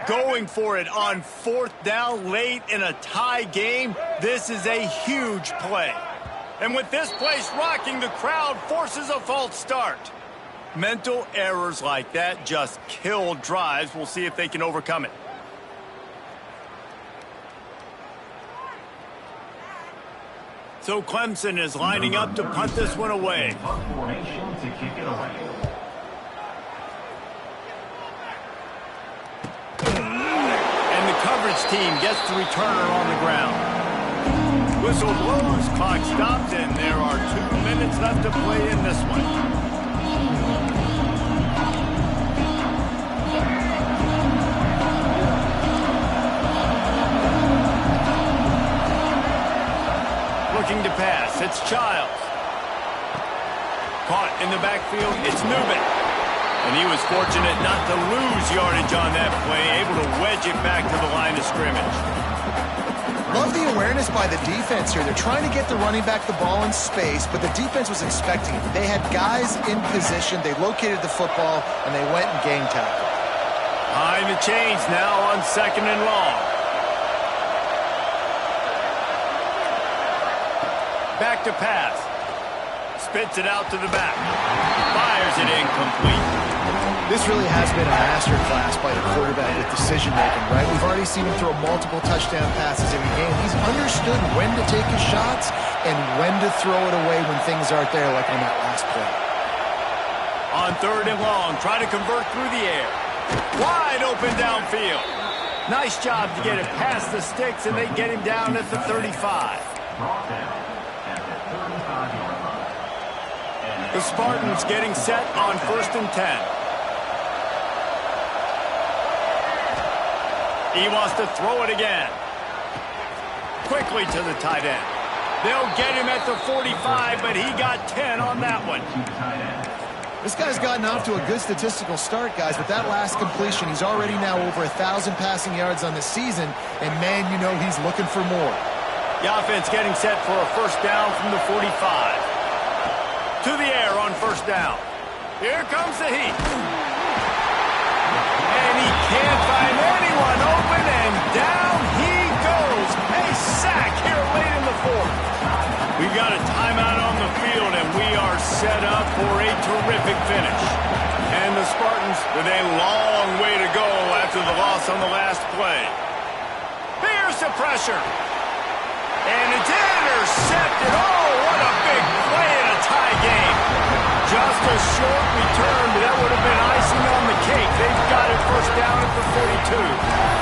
Going for it on 4th down late in a tie game. This is a huge play. And with this place rocking, the crowd forces a false start. Mental errors like that just kill drives. We'll see if they can overcome it. So Clemson is lining up to punt this one away. Formation to kick it away. Coverage team gets the returner on the ground. Whistle blows, clock stops, and there are 2 minutes left to play in this one. Looking to pass, it's Childs. Caught in the backfield, it's Newman. And he was fortunate not to lose yardage on that play, able to wedge it back to the line of scrimmage. Love the awareness by the defense here. They're trying to get the running back the ball in space, but the defense was expecting it. They had guys in position. They located the football, and they went and gang tackled. Behind the chains now on 2nd and long. Back to pass. Spits it out to the back. Fires it incomplete. This really has been a masterclass by the quarterback with decision-making, right? We've already seen him throw multiple touchdown passes every game. He's understood when to take his shots and when to throw it away when things aren't there, like on that last play. On 3rd and long, try to convert through the air. Wide open downfield. Nice job to get it past the sticks, and they get him down at the 35. Brought down at the 35-yard line. The Spartans getting set on 1st and 10. He wants to throw it again. Quickly to the tight end. They'll get him at the 45, but he got 10 on that one. This guy's gotten off to a good statistical start, guys, but that last completion, he's already now over 1,000 passing yards on the season, and man, you know he's looking for more. The offense getting set for a 1st down from the 45. To the air on 1st down. Here comes the heat. And he can't find anyone open, and down he goes. A sack here late in the 4th. We've got a timeout on the field, and we are set up for a terrific finish. And the Spartans with a long way to go after the loss on the last play. Here's the pressure. And it's intercepted. Oh, what a big play in a tie game. Just a short return, but that would have been icing on the cake. They've got it 1st down at the 42.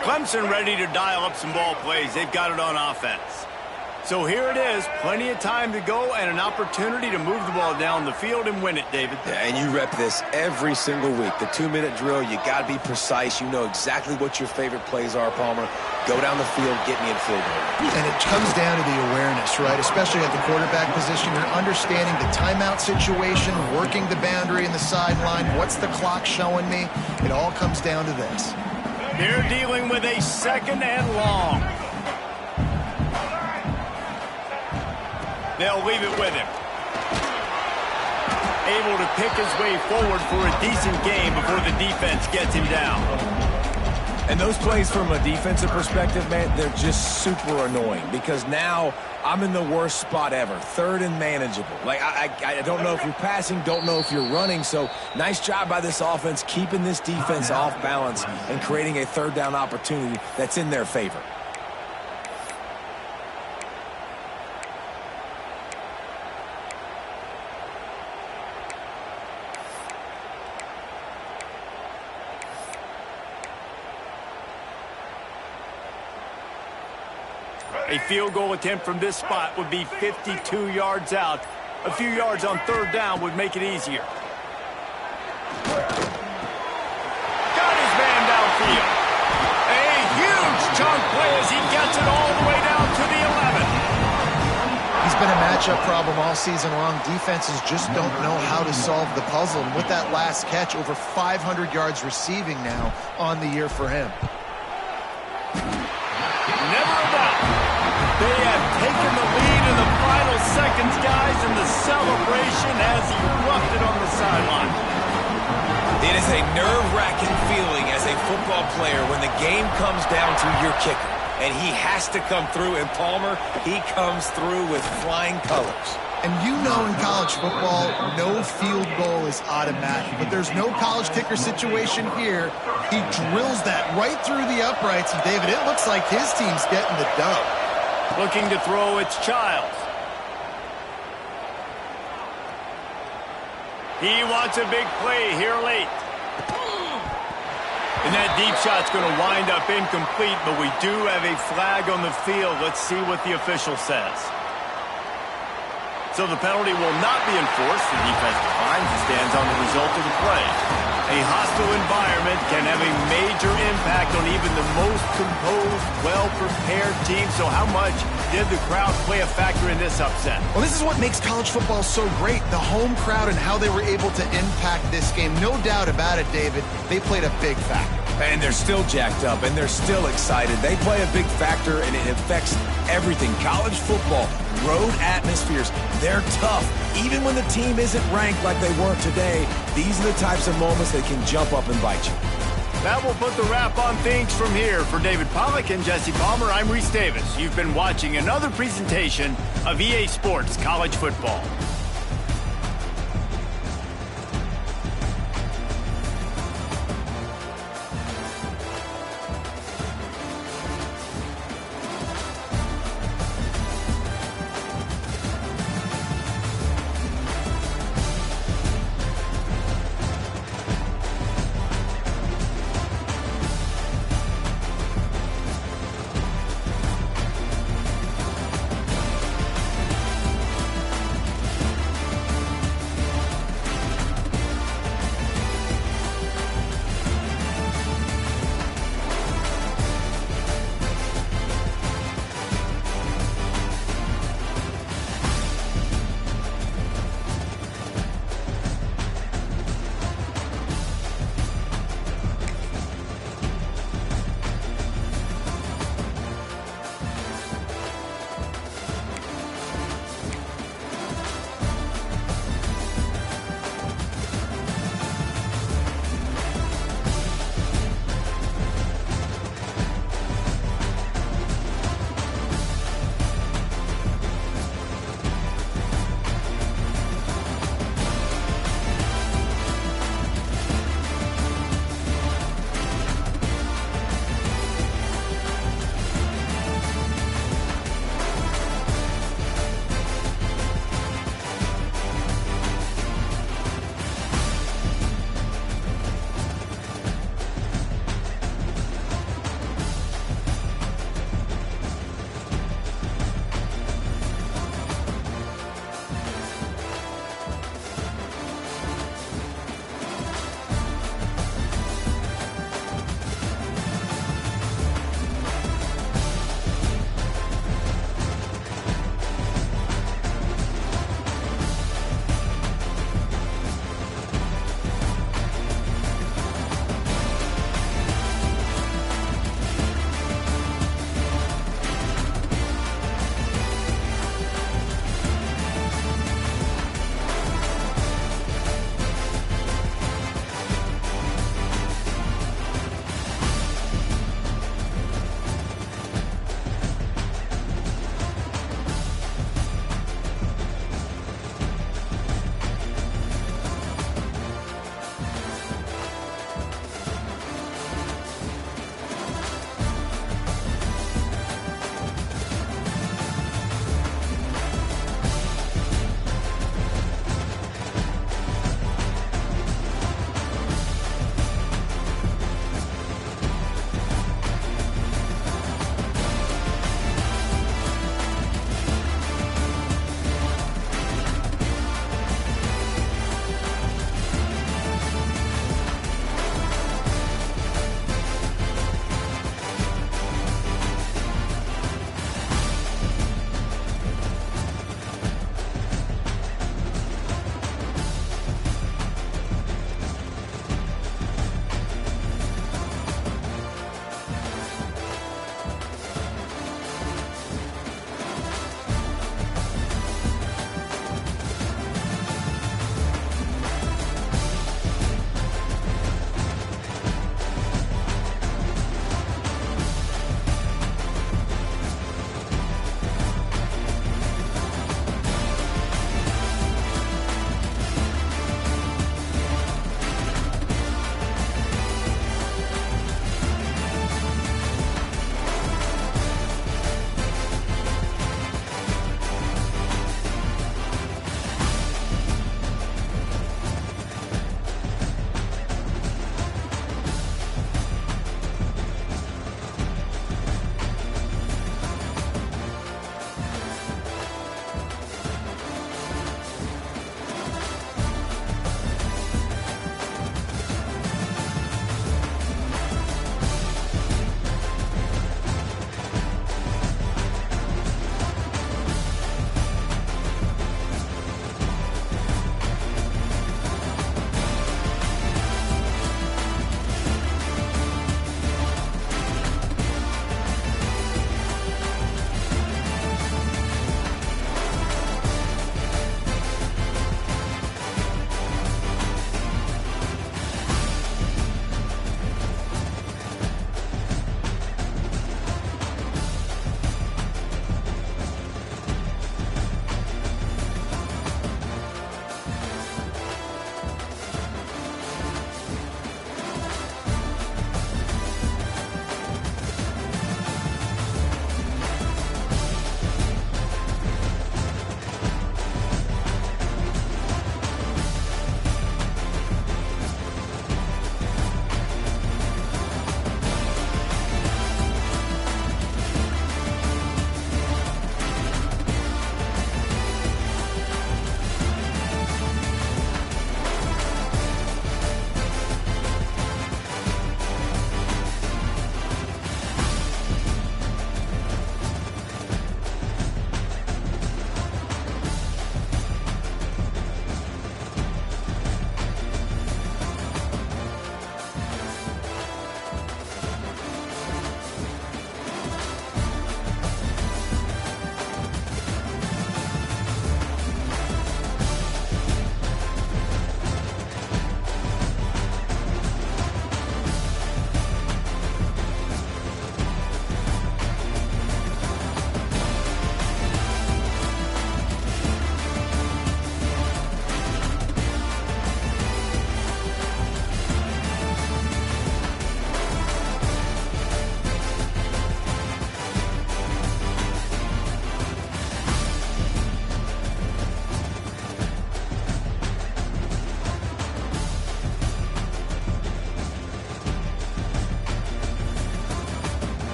Clemson ready to dial up some ball plays. They've got it on offense. So here it is, plenty of time to go and an opportunity to move the ball down the field and win it, David. Yeah, and you rep this every single week. The 2-minute drill, you got to be precise. You know exactly what your favorite plays are, Palmer. Go down the field, get me in field goal. And it comes down to the awareness, right? Especially at the quarterback position. You're understanding the timeout situation, working the boundary and the sideline. What's the clock showing me? It all comes down to this. They're dealing with a 2nd and long. They'll leave it with him. Able to pick his way forward for a decent game before the defense gets him down. And those plays from a defensive perspective, man, they're just super annoying because now I'm in the worst spot ever. 3rd and manageable. Like, I don't know if you're passing, don't know if you're running. So nice job by this offense keeping this defense off balance and creating a 3rd down opportunity that's in their favor. A field goal attempt from this spot would be 52 yards out. A few yards on 3rd down would make it easier. Got his man downfield. A huge chunk play as he gets it all the way down to the 11. He's been a matchup problem all season long. Defenses just don't know how to solve the puzzle. And with that last catch, over 500 yards receiving now on the year for him. Never a doubt. They have taken the lead in the final seconds, guys, and the celebration has erupted on the sideline. It is a nerve-wracking feeling as a football player when the game comes down to your kicker. And he has to come through, and Palmer, he comes through with flying colors. And you know in college football, no field goal is automatic. But there's no college kicker situation here. He drills that right through the uprights. And, David, it looks like his team's getting the dub. Looking to throw, it's Childs. He wants a big play here late. And that deep shot's going to wind up incomplete, but we do have a flag on the field. Let's see what the official says. So the penalty will not be enforced. The defense declines and stands on the result of the play. A hostile environment can have a major impact on even the most composed, well-prepared team. So how much did the crowd play a factor in this upset? Well, this is what makes college football so great. The home crowd and how they were able to impact this game. No doubt about it, David. They played a big factor. And they're still jacked up, and they're still excited. They play a big factor, and it affects everything. College football, road atmospheres, they're tough. Even when the team isn't ranked like they weren't today, these are the types of moments that can jump up and bite you. That will put the wrap on things from here. For David Pollack and Jesse Palmer, I'm Reese Davis. You've been watching another presentation of EA Sports College Football.